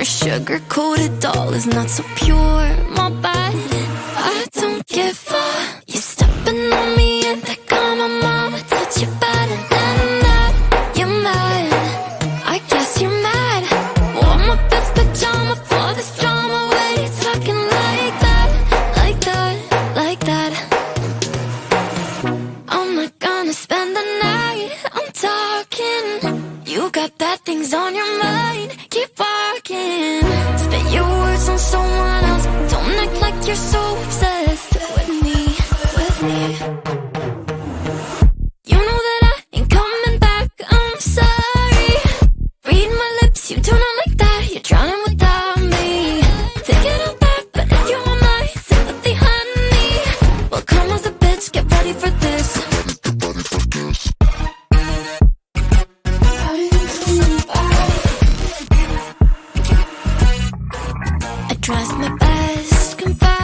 sugar-coated doll is not so pure. My bad, I don't give a. You stepping on me and that got my mama touch you better than that. You're mad, I guess you're mad. Wore my best pajama for this drama. Why you talking like that, like that, like that? I'm not gonna spend the night. I'm talking. You got bad things on your mind. Keep walking. Spit your words on someone else. Don't act like you're so obsessed with me, with me. You know that I ain't coming back. I'm sorry. Read my lips, you do not like that. You're drowning without me. Take it all back, but if you want my sympathy, honey, well, come as a bitch. Get ready for this. I tried my best, confess.